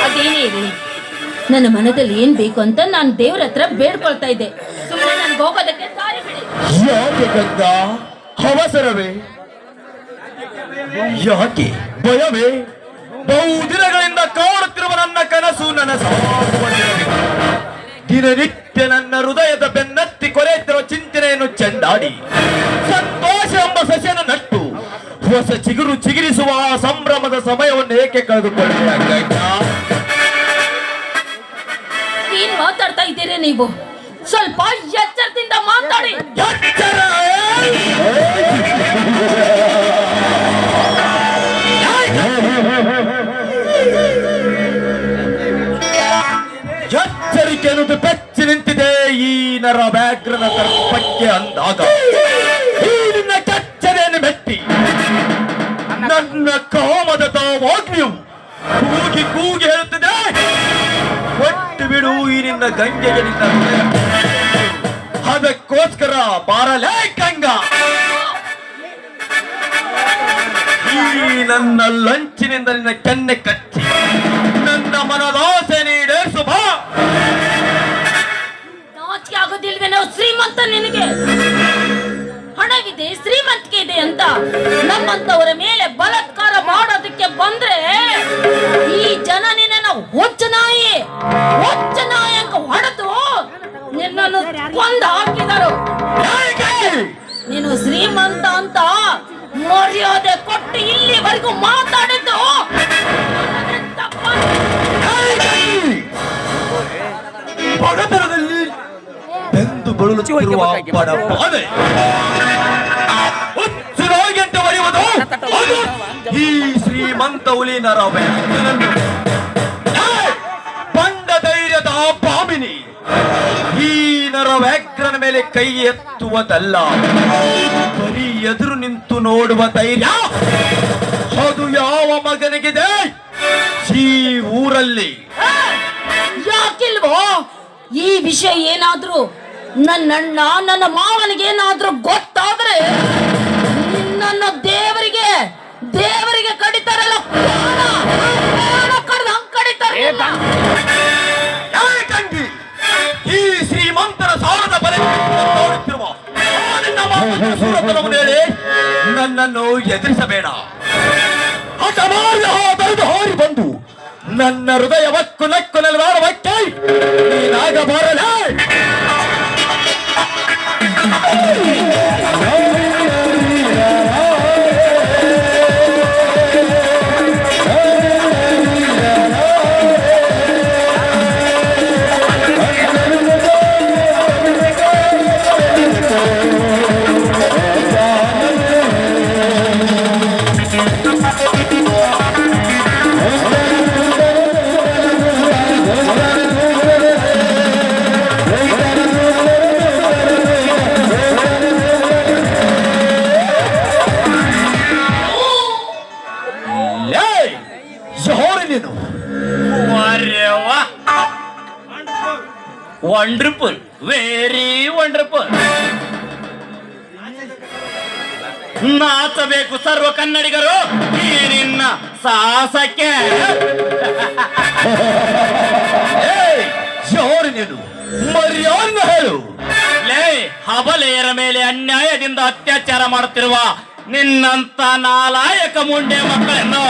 ಅದೇನೇ ಇರಲಿ, ನನ್ನ ಮನದಲ್ಲಿ ಏನ್ ಬೇಕು ಅಂತ ನಾನು ದೇವ್ರ ಹತ್ರ ಬೇಡ್ಕೊಳ್ತಾ ಇದ್ದೆ. ಸುಮ್ಮನೆ ನನ್ಗೆ ಹೋಗೋದಕ್ಕೆ ದಾರಿ ಬಿಡಿ. ಯಾಕೆ ಗಂಗಾ ಅವಸರವೇ? ಯಾಕೆ ಭಯವೇ? ಬಹುದಿನಗಳಿಂದ ಕಾಡುತ್ತಿರುವ ನನ್ನ ಕನಸು ನನಸಾಗುವಂತಿರಲಿ. ದಿನನಿತ್ಯ ನನ್ನ ಹೃದಯದ ಬೆನ್ನತ್ತಿ ಕೊರೆಯುತ್ತಿರುವ ಚಿಂತನೆಯನ್ನು ಚೆಂಡಾಡಿ ಸಂತೋಷ ಎಂಬ ಸಸ್ಯನ ನಟ್ಟು ಹೊಸ ಚಿಗುರು ಚಿಗುರಿಸುವ ಆ ಸಂಭ್ರಮದ ಸಮಯವನ್ನು ಏಕೆ ಕಳೆದುಕೊಳ್ಳಿ ಗಂಗಾ? ಏನ್ ಮಾತಾಡ್ತಾ ಇದ್ದೀರಿ ನೀವು? ಸ್ವಲ್ಪ ಎಚ್ಚರದಿಂದ ಮಾತಾಡಿ. ಎಚ್ಚರ! ಎಚ್ಚರಿಕೆ ಅನ್ನೋದು ಬೆಚ್ಚಿ ನಿಂತಿದೆ ಈ ನರ ವ್ಯಾಘ್ರನ ತರ್ಪಕ್ಕೆ ಅಂದಾಗ ಈ ನಿನ್ನ ಕೆಚ್ಚನೆಯನ್ನು ಮೆಟ್ಟಿ ನನ್ನ ಕಾಮದ ತಾವಾಗ್ನಿಯು ಕೂಗಿ ಕೂಗಿ ಹೇಳುತ್ತಿದೆ, ಕೊಟ್ಟು ಬಿಡು ಈ ನಿನ್ನ ಗಂಗೆಗೆ ನಿನ್ನ ಹೃದಯ. ಅದಕ್ಕೋಸ್ಕರ ಬಾರಲೇ ಗಂಗ, ಈ ನನ್ನ ಲಂಚಿನಿಂದ ನಿನ್ನ ಕೆನ್ನೆ ಕಚ್ಚಿ ನನ್ನ ಮನದಾಸೆ ನೀಡೇಸು ಬಾ. ನಾಚಿಕೆ ಆಗೋದಿಲ್ವೇನೋ ಶ್ರೀಮಂತ ನಿನಗೆ? ಹಣವಿದೆ, ಶ್ರೀಮಂತಿಕೆ ಇದೆ ಅಂತ ನಮ್ಮಂತವರ ಮೇಲೆ ಬಲಾತ್ಕಾರ ಮಾಡೋದಕ್ಕೆ ಬಂದ್ರೆ ಈ ಜನ ನಿನ್ನ ಹುಚ್ಚ ನಾಯಿ ಅಂತ ಹೊಡೆದು ನಿನ್ನನ್ನು ಕೊಂದು ಹಾಕಿದರು. ನೀನು ಶ್ರೀಮಂತ ಅಂತ ಮರ್ಯಾದೆ ಕೊಟ್ಟು ಇಲ್ಲಿವರೆಗೂ ಮಾತಾಡಿದ್ದು ಬಡತನದಲ್ಲಿ ಬೆಂದು ಬಳಲುತ್ತಿರುವ ಬಡಪಾದೆ ಹುಚ್ಚನಾಗಿ ಅಂತ ಬರೆಯುವುದು ಅದು ಈ ಶ್ರೀಮಂತ ಹುಲಿ ನರವೇ. ಬಂಡ ಧೈರ್ಯದ ಬಾಮಿನಿ ಈ ನರವ್ಯಾಘ್ರನ ಮೇಲೆ ಕೈ ಎತ್ತುವುದಲ್ಲ, ಬರೀ ಎದುರು ನಿಂತು ನೋಡುವ ಧೈರ್ಯ ಅದು ಯಾವ ಮಗನಿಗಿದೆ ಈ ಊರಲ್ಲಿ? ಯಾಕಿಲ್ವೋ? ಈ ವಿಷಯ ಏನಾದ್ರೂ ನನ್ನಣ್ಣ ನನ್ನ ಮಾವನಿಗೆ ಏನಾದ್ರೂ ಗೊತ್ತಾದ್ರೆ ನನ್ನ ದೇವರಿಗೆ ಕಡಿತಾರಲ್ಲ, ಕಡಿತಾರೆ. ಈ ಶ್ರೀಮಂತರ ಸಾಲದ ಬಲೆ ನೋಡುತ್ತಿರುವ ಹೇಳಿ ನನ್ನನ್ನು ಎದುರಿಸಬೇಡ. ಅಸಮಾರ್ಯ ಹಾರಿ ಬಂದು ನನ್ನ ಹೃದಯವಕ್ಕೂ ನಕ್ಕು ನೆಲವಾಡವಕ್ಕೆ ನೀನಾಗಬಾರಲೇ. Wonderful, very wonderful. ನಾಚಬೇಕು ಸರ್ವ ಕನ್ನಡಿಗರು ಈ ನಿನ್ನ ಸಾಹಸಕ್ಕೆ. ನೀನು ಮರ್ಯಾದ ಹೇಳು. ಲೇ, ಹಬಲೆಯರ ಮೇಲೆ ಅನ್ಯಾಯದಿಂದ ಅತ್ಯಾಚಾರ ಮಾಡುತ್ತಿರುವ ನಿನ್ನಂತ ನಾಲಾಯಕ ಮುಂಡೆ ಮಕ್ಕಳನ್ನು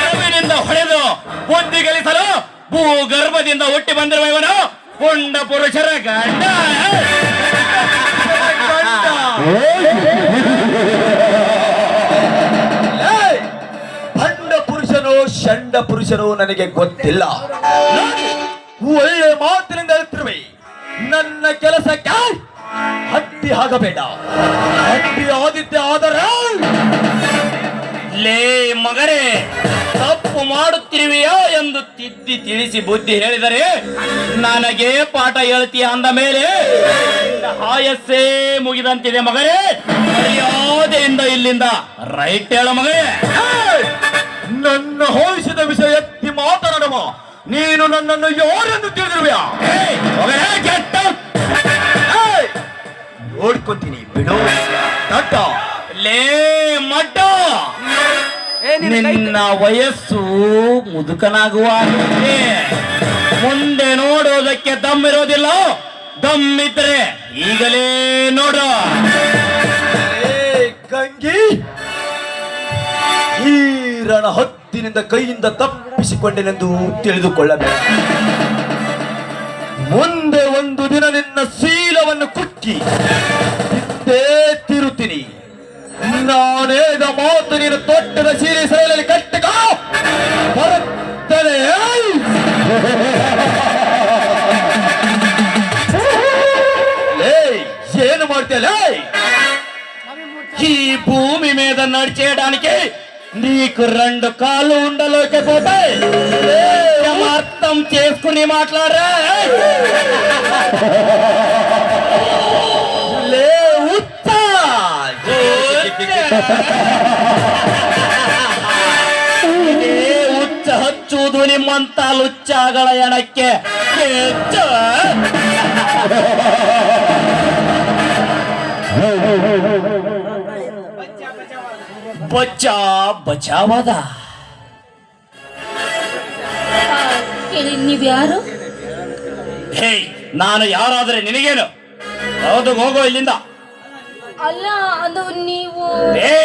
ಅರಿವಿನಿಂದ ಹೊಡೆದು ಬುದ್ಧಿ ಗಳಿಸಲು ಭೂಗರ್ಭದಿಂದ ಹುಟ್ಟಿ ಬಂದಿರುವ ಇವನು ಪುಂಡ ಪುರುಷರ ಗಂಡ. ಭಂಡ ಪುರುಷನೋ ಷಂಡ ಪುರುಷನೋ ನನಗೆ ಗೊತ್ತಿಲ್ಲ. ಒಳ್ಳೆ ಮಾತಿನಿಂದ ಹೇಳ್ತಿರುವೆ. ನನ್ನ ಕೆಲಸಕ್ಕೆ ಹತ್ತಿ ಆಗಬೇಡ. ಹತ್ತಿ ಆದಿತ್ಯ ಆದರೆ ಲೇ ಮಗರೇ, ತಪ್ಪು ಮಾಡುತ್ತಿರುವೆಯೋ ಎಂದು ತಿದ್ದಿ ತಿಳಿಸಿ ಬುದ್ಧಿ ಹೇಳಿದರೆ ನನಗೆ ಪಾಠ ಹೇಳ್ತೀಯ ಅಂದ ಮೇಲೆ ಆಯಸ್ಸೇ ಮುಗಿದಂತಿದೆ ಮಗರೇ. ಮರ್ಯಾದೆಯಿಂದ ಇಲ್ಲಿಂದ ರೈಟ್ ಹೇಳ ಮಗರೇ. ನನ್ನ ಹೋಲಿಸಿದ ವಿಷಯ ಎತ್ತಿ ಮಾತನಾಡುವ ನೀನು ನನ್ನನ್ನು ಯಾರೆಂದು ತಿಳಿದಿರುವೆಯಾ? ನೋಡ್ಕೊತೀನಿ ಬಿಡು. ಲೇ ಮಡ್ಡ, ನಿನ್ನ ವಯಸ್ಸು ಮುದುಕನಾಗುವಾಗಿದೆ. ಮುಂದೆ ನೋಡೋದಕ್ಕೆ ದಮ್ಮಿರೋದಿಲ್ಲ. ದಮ್ಮಿದ್ರೆ ಈಗಲೇ ನೋಡು. ಗಂಗಿ, ಈ ರಣ ಹದ್ದಿನಿಂದ ಕೈಯಿಂದ ತಪ್ಪಿಸಿಕೊಂಡೆನೆಂದು ತಿಳಿದುಕೊಳ್ಳಬೇಡ. ಮುಂದೆ ಒಂದು ದಿನ ನಿನ್ನ ಶೀಲವನ್ನು ಕುಕ್ಕಿ ತಿದ್ದೇ ತಿರುತ್ತೀನಿ. ನಾನೇದ ಮಾತು ನೀನು ತೊಟ್ಟದ ಸೀರೆ ಸೈಲಲ್ಲಿ ಕಟ್ಟಿಕ ಬರುತ್ತದೆ. ಏನು ಮಾಡ್ತೀಯಲ್ಲ? ఈ భూమి మీద నడిచేయడానికి నీకు 2 కాళ్ళు ఉండలేకపోతే అర్థం చేసుకుని మాట్లాడరా. ಲೇ ಉತ್ತ ಹುಚ್ಚ ಹಚ್ಚುವುದು ನಿಮ್ಮಂತ ಲುಚ್ಚಾಗಳ ಎಣಕ್ಕೆ ಹೆಚ್ಚು. ಬಚ್ಚಾ ಬಚಾವದ. ಹೇಳಿ, ನೀವ್ಯಾರು? ಹೇ, ನಾನು ಯಾರಾದ್ರೆ ನಿನಗೇನು? ಹೌದು, ಹೋಗೋ ಇಲ್ಲಿಂದ. ಅಲ್ಲ, ಅದು ನೀವು ಹೇ,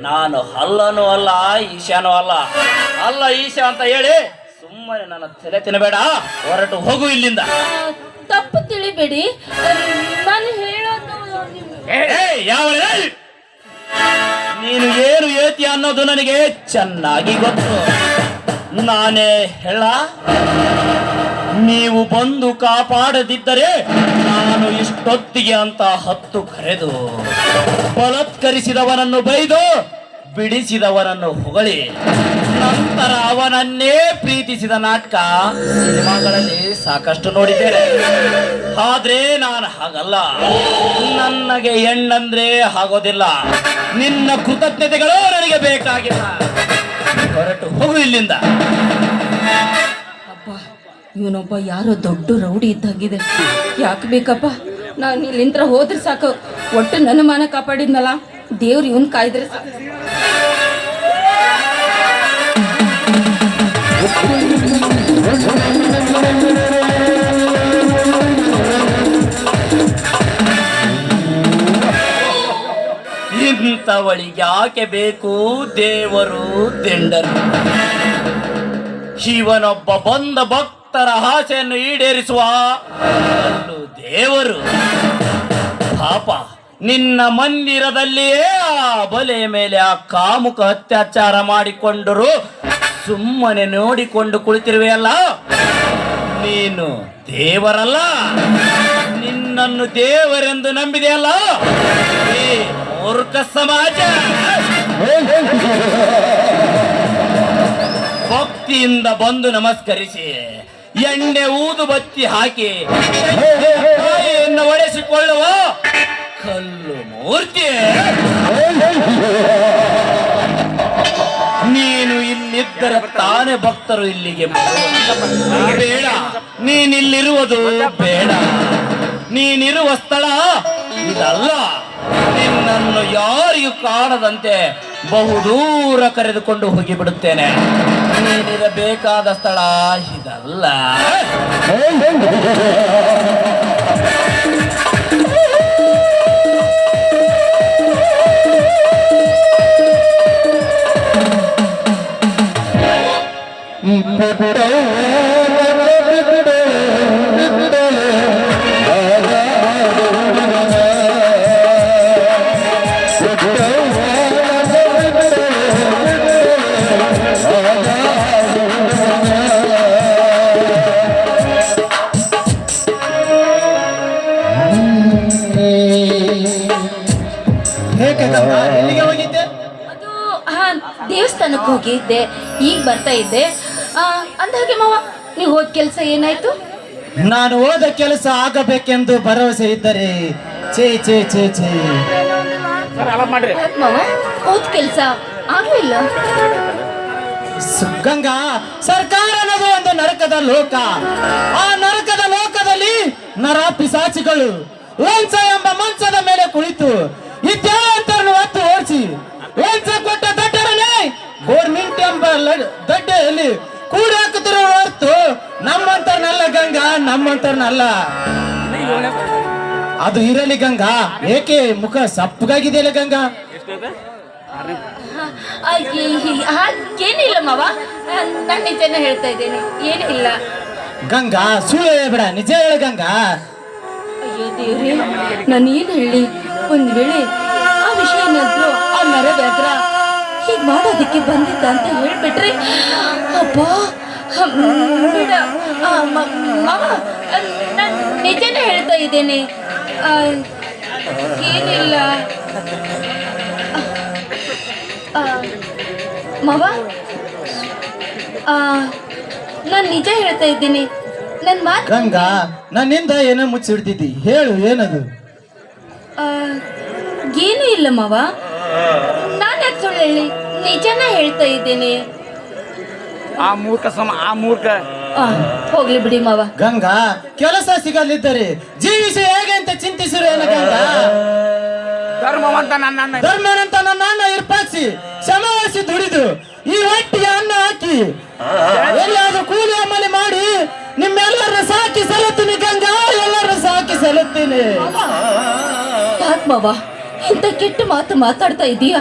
ನಾನು ಹಲ್ಲನೂ ಅಲ್ಲ ಈಶಾನೂ ಅಲ್ಲ. ಅಲ್ಲ ಈಶ ಅಂತ ಹೇಳಿ ಸುಮ್ಮನೆ ನನ್ನ ತಲೆ ತಿನ್ನಬೇಡ. ಹೊರಟು ಹೋಗು ಇಲ್ಲಿಂದ. ತಪ್ಪು ತಿಳಿಬೇಡಿ, ನಾನು ಹೇಳೋದು ಯಾವ ನೀನು ಏನು ಏತಿ ಅನ್ನೋದು ನನಗೆ ಚೆನ್ನಾಗಿ ಗೊತ್ತು. ನಾನೇ ಹೇಳ, ನೀವು ಬಂದು ಕಾಪಾಡದಿದ್ದರೆ ನಾನು ಇಷ್ಟೊತ್ತಿಗೆ ಅಂತ 10 ಕರೆದು ಬಲತ್ಕರಿಸಿದವನನ್ನು ಬೈದು ಬಿಡಿಸಿದವನನ್ನು ಹೊಗಳಿ ನಂತರ ಅವನನ್ನೇ ಪ್ರೀತಿಸಿದ ನಾಟಕ ಸಿನಿಮಾಗಳಲ್ಲಿ ಸಾಕಷ್ಟು ನೋಡಿದ್ದೇನೆ. ಆದ್ರೆ ನಾನು ಹಾಗಲ್ಲ. ನನಗೆ ಹೆಣ್ಣಂದ್ರೆ ಆಗೋದಿಲ್ಲ. ನಿನ್ನ ಕೃತಜ್ಞತೆಗಳು ನನಗೆ ಬೇಕಾಗಿಲ್ಲ. ಹೊರಟು ಹೋಗು ಇಲ್ಲಿಂದ. ಅಪ್ಪ, ಇವನೊಬ್ಬ ಯಾರೋ ದೊಡ್ಡ ರೌಡಿ ಇದ್ದಾಗಿದೆ. ಯಾಕೆ ಬೇಕಪ್ಪ? ನಾನು ಇಲ್ಲಿಂದ ಹೋದ್ರೆ ಸಾಕು. ಒಟ್ಟು ನನ್ನ ಮಾನ ಕಾಪಾಡಿದ್ನಲ್ಲ, ದೇವ್ರು ಇವನ್ ಕಾಯ್ದ್ರೆ ಸಾಕು. ಇಂಥವಳಿಗೆ ಯಾಕೆ ಬೇಕು ದೇವರು ದಿಂಡರು? ಶಿವನೊಬ್ಬ ಬಂದ ಭಕ್ತರ ಆಸೆಯನ್ನು ಈಡೇರಿಸುವ ಅಲ್ಲೂ ದೇವರು. ಪಾಪ, ನಿನ್ನ ಮಂದಿರದಲ್ಲಿಯೇ ಆ ಬಲೆಯ ಮೇಲೆ ಆ ಕಾಮುಕ ಅತ್ಯಾಚಾರ ಮಾಡಿಕೊಂಡರು ಸುಮ್ಮನೆ ನೋಡಿಕೊಂಡು ಕುಳಿತಿರುವೆಯಲ್ಲ. ನೀನು ದೇವರಲ್ಲ, ನಿನ್ನನ್ನು ದೇವರೆಂದು ನಂಬಿದೆಯಲ್ಲ. ಈ ಮೂರ್ಖ ಸಮಾಜ ಭಕ್ತಿಯಿಂದ ಬಂದು ನಮಸ್ಕರಿಸಿ ಎಣ್ಣೆ ಊದು ಬತ್ತಿ ಹಾಕಿ ತಾಯಿಯನ್ನು ಒಡೆಸಿಕೊಳ್ಳುವ ಕಲ್ಲು ಮೂರ್ತಿ. ನೀನು ಇಲ್ಲಿದ್ದರೆ ತಾನೇ ಭಕ್ತರು ಇಲ್ಲಿಗೆ ಬೇಡ. ನೀನಿಲ್ಲಿರುವುದು ಬೇಡ. ನೀನಿರುವ ಸ್ಥಳ ಇದಲ್ಲ. ನಿನ್ನನ್ನು ಯಾರಿಗೂ ಕಾಣದಂತೆ ಬಹುದೂರ ಕರೆದುಕೊಂಡು ಹೋಗಿಬಿಡುತ್ತೇನೆ. ನೀನಿರಬೇಕಾದ ಸ್ಥಳ ಇದಲ್ಲ. ಅದು ದೇವಸ್ಥಾನಕ್ಕೆ ಹೋಗಿದ್ದೆ, ಈಗ ಬರ್ತಾ ಇದ್ದೆ. ಅಂದಾಗೆ ಮಾವ, ನೀವು ಹೋದ ಕೆಲಸ ಏನಾಯ್ತು? ನಾನು ಹೋದ ಕೆಲಸ ಆಗಬೇಕೆಂದು ಭರವಸೆ ಇದ್ದರೆ ಛೇ ಛೇ ಛೇ ಛೇ. ಮಾವ, ಹೋದ ಕೆಲಸ ಆಗ್ಲಿಲ್ಲ. ಗಂಗಾ, ಸರ್ಕಾರ ಅನ್ನೋದು ಒಂದು ನರಕದ ಲೋಕ. ಆ ನರಕದ ಲೋಕದಲ್ಲಿ ನರ ಪಿಸಾಚಿಗಳು ಲಂಚ ಎಂಬ ಮಂಚದ ಮೇಲೆ ಕುಳಿತು ಇತ್ಯಾಂತರನ್ನು ಒತ್ತು ಓಡಿಸಿ ಲಂಚ ಕೊಟ್ಟ ದಡ್ಡರನ್ನೇ ಗೋರ್ಮೆಂಟ್ ಎಂಬ ದಡ್ಡೆಯಲ್ಲಿ ಕೂಡಿ ಹಾಕುತ್ತಿರೋ ಹೊರತು ನಮ್ಮಂತರ್ನಲ್ಲ ಗಂಗಾ, ನಮ್ಮಂತರ್ನಲ್ಲ. ಅದು ಇರಲಿ ಗಂಗಾ, ಏಕೆ ಮುಖ ಸಪ್ಪಗಾಗಿದೆಯಲ್ಲ ಗಂಗಾ? ಹಾಗೇನಿಲ್ಲ ಮಾವ, ನಾನು ನಿಜನ ಹೇಳ್ತಾ ಇದ್ದೇನೆ, ಏನಿಲ್ಲ. ಗಂಗಾ ಸುಳ್ಳು ಹೇಳ್ಬೇಡ, ನಿಜ ಹೇಳ ಗಂಗಾ. ಅಯ್ಯೋ ದೇವ್ರಿ, ನಾನು ಏನು ಹೇಳಿ? ಒಂದ್ ವೇಳೆ ಆ ವಿಷಯ ಏನಾದ್ರು ಆ ನರವ್ಯಾಘ್ರ ಹೀಗೆ ಮಾಡೋದಕ್ಕೆ ಬಂದಿದ್ದ ಅಂತ ಹೇಳ್ಬಿಟ್ರೆ, ಅಪ್ಪ ಬೇಡ ಮಾವ, ನಾನು ನಿಜನೇ ಹೇಳ್ತಾ ಇದ್ದೇನೆ, ಏನಿಲ್ಲ. ಮಾವ, ನಾನು ನಿಜ ಹೇಳ್ತಾ ಇದ್ದೀನಿ, ನನ್ನ ಮಾತು. ಗಂಗಾ, ನನ್ನಿಂದ ಏನೋ ಮುಚ್ಚಿಡ್ತಿದ್ದಿ, ಹೇಳು ಏನದು? ಏನೂ ಇಲ್ಲ ಮಾವ, ನಾನು ಯಾಕೆ ಸುಳ್ಳು ಹೇಳಿ, ನಿಜನ ಹೇಳ್ತಾ ಇದ್ದೇನೆ. ಆ ಮೂರ್ಖ ಹೋಗ್ಲಿ ಬಿಡಿ ಮಾವ. ಗಂಗಾ, ಕೆಲಸ ಸಿಗಲಿದ್ದರೆ ಜೀವಿಸಿ ಹೇಗೆ ಅಂತ ಚಿಂತಿಸಿರು ಏನ ಗಂಗಾ? ಧರ್ಮನಂತ ನನ್ನ ಅಣ್ಣ ಇರ್ಪಾಕ್ಸಿ ಶ್ರಮವಹಿಸಿ ದುಡಿದು ಈ ಹೊಟ್ಟಿಗೆ ಅನ್ನ ಹಾಕಿ ಎಲ್ಲಾದ್ರೂ ಕೂಲಿ ಅಮಲಿ ಮಾಡಿ ನಿಮ್ಮೆಲ್ಲರ ಸಾಕಿ ಸಲುತ್ತೀನಿ ಗಂಗಾ, ಎಲ್ಲರೂ ಸಾಕಿ ಸಲುತ್ತೀನಿ. ಮಾವ, ಇಂಥ ಕೆಟ್ಟ ಮಾತು ಮಾತಾಡ್ತಾ ಇದೀಯಾ?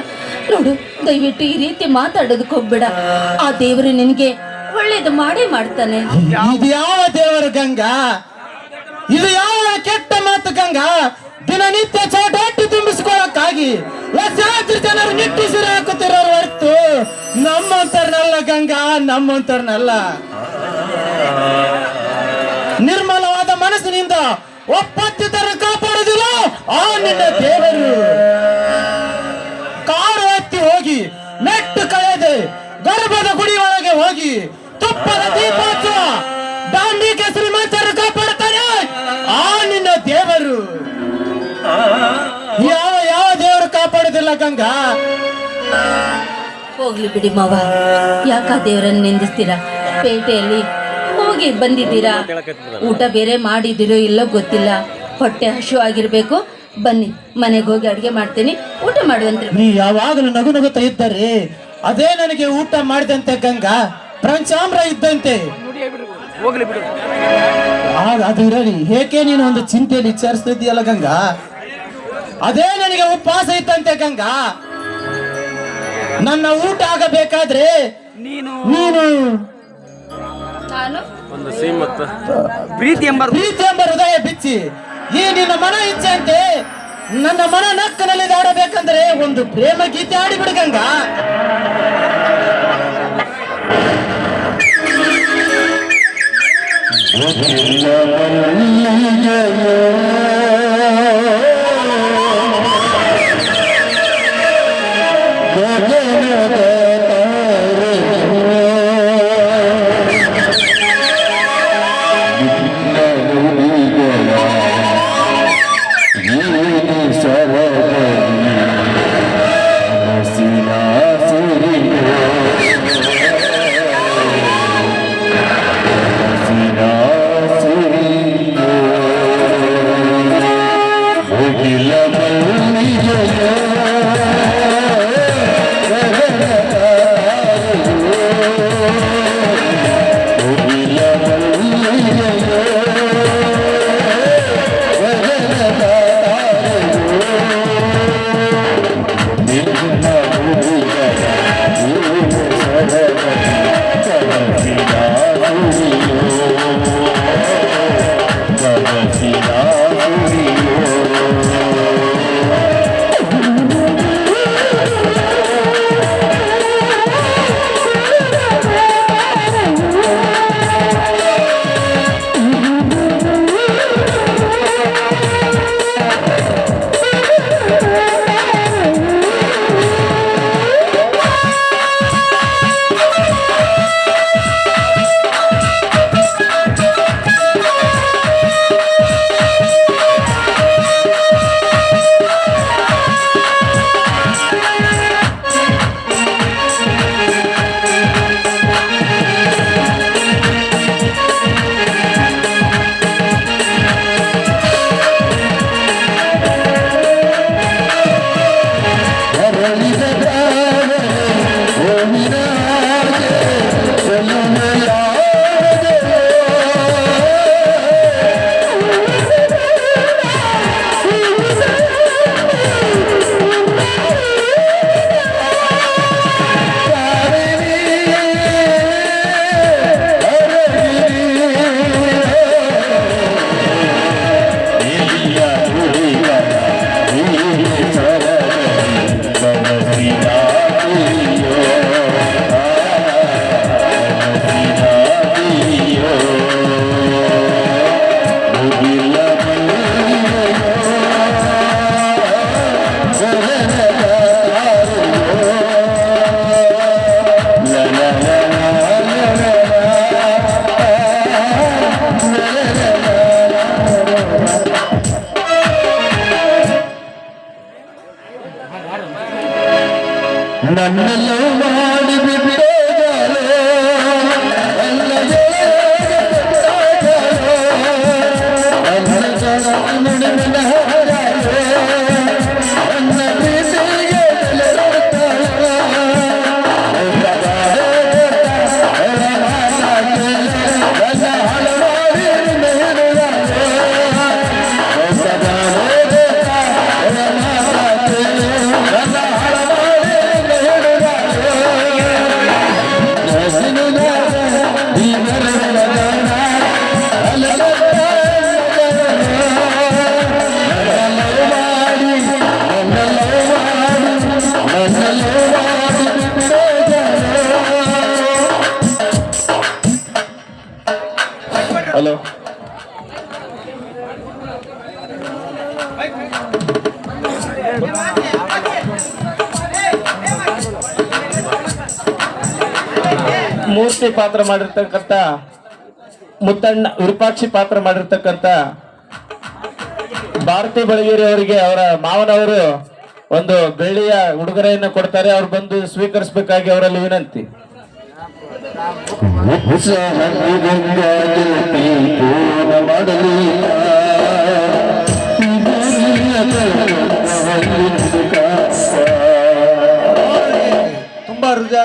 ನೋಡು, ದಯವಿಟ್ಟು ಈ ರೀತಿ ಮಾತಾಡೋದಕ್ಕೆ ಹೋಗ್ಬೇಡ. ಆ ದೇವರು ನಿನಗೆ ಒಳ್ಳೇದು ಮಾಡೇ ಮಾಡ್ತಾನೆ. ಇದು ಯಾವ ದೇವರು ಗಂಗಾ? ಇದು ಯಾವ ಕೆಟ್ಟ ಮಾತು ಗಂಗಾ? ದಿನನಿತ್ಯ ಚೌಟಾಟಿ ತುಂಬಿಸ್ಕೊಳ್ಳಕ್ಕಾಗಿ ಲಕ್ಷಾಂತರ ಜನರು ನಿಟ್ಟಿಸಿರು ಹಾಕುತ್ತಿರೋ ಹೊರತು ನಮ್ಮಂತರ್ನಲ್ಲ ಗಂಗಾ, ನಮ್ಮಂತರ್ನಲ್ಲ. ನಿರ್ಮಲವಾದ ಮನಸ್ಸಿನಿಂದ ಒಪ್ಪತ್ತಿತರ ಕಾಪಾಡುವುದಿಲ್ಲ ಆ ನಿನ್ನ ದೇವರು. ಕಾಡು ಹತ್ತಿ ಹೋಗಿ ಮೆಟ್ಟು ಕಳೆದೆ ಗರ್ಭದ ಗುಡಿ ಒಳಗೆ ಹೋಗಿ ತುಪ್ಪದ ದೀಪೋತ್ಸವ ದಾಂಡಿಗೆ ಶ್ರೀಮಂತರು ಕಾಪಾಡುತ್ತಾನೆ ಆ ನಿನ್ನ ದೇವರು. ಯಾವ ಯಾವ ದೇವರು ಕಾಪಾಡುದಿಲ್ಲ ಗಂಗಾ? ಹೋಗ್ಲಿ ಬಿಡಿ ಮಾವ, ಯಾಕ ದೇವರನ್ನು ನಿಂದಿಸ್ತೀರಾ? ಪೇಟೆಯಲ್ಲಿ ಹೋಗಿ ಬಂದಿದ್ದೀರಾ, ಊಟ ಬೇರೆ ಮಾಡಿದಿರೋ ಇಲ್ಲೋ ಗೊತ್ತಿಲ್ಲ, ಹೊಟ್ಟೆ ಹಶು ಆಗಿರ್ಬೇಕು. ಬನ್ನಿ, ಮನೆಗೆ ಹೋಗಿ ಅಡುಗೆ ಮಾಡ್ತೀನಿ, ಊಟ ಮಾಡುವಂತ್ರಿ. ನೀ ಯಾವಾಗಲೂ ನಗು ನಗುತ್ತಾ ಇದ್ದಾರೆ, ಅದೇ ನನಗೆ ಊಟ ಮಾಡಿದಂತೆ ಗಂಗಾ, ಪಂಚಾಮ್ರ ಇದ್ದಂತೆ. ಅದು ಇರಲಿ, ಏಕೆ ನೀನು ಒಂದು ಚಿಂತೆಯಲ್ಲಿ ವಿಚಾರಿಸ್ತಿದ್ದೀಯಲ್ಲ ಗಂಗಾ? ಅದೇ ನನಗೆ ಉಪವಾಸ ಇದ್ದಂತೆ ಗಂಗಾ. ನನ್ನ ಊಟ ಆಗಬೇಕಾದ್ರೆ ನೀನು ನಾನು ಒಂದು ಪ್ರೀತಿ ಎಂಬ ಹೃದಯ ಬಿಚ್ಚಿ ಈ ನಿನ್ನ ಮನ ಇಚ್ಛೆ ಅಂತೆ ನನ್ನ ಮನ ನಕ್ಕನಲ್ಲಿ ಆಡಬೇಕಂದ್ರೆ ಒಂದು ಪ್ರೇಮ ಗೀತೆ ಆಡಿಬಿಡು ಗಂಗಾ. ಹಲೋ ಮೂರ್ತಿ ಪಾತ್ರ ಮಾಡಿರ್ತಕ್ಕಂಥ ಮುತ್ತಣ್ಣ ವಿರೂಪಾಕ್ಷಿ ಪಾತ್ರ ಮಾಡಿರ್ತಕ್ಕಂಥ ಭಾರತಿ ಬಳಗೇರಿ ಅವರಿಗೆ ಅವರ ಮಾವನವರು ಒಂದು ಬೆಳ್ಳಿಯ ಉಡುಗೊರೆಯನ್ನು ಕೊಡ್ತಾರೆ. ಅವ್ರು ಬಂದು ಸ್ವೀಕರಿಸಬೇಕಾಗಿ ಅವರಲ್ಲಿ ವಿನಂತಿ. ತುಂಬಾ ಹೃದಯ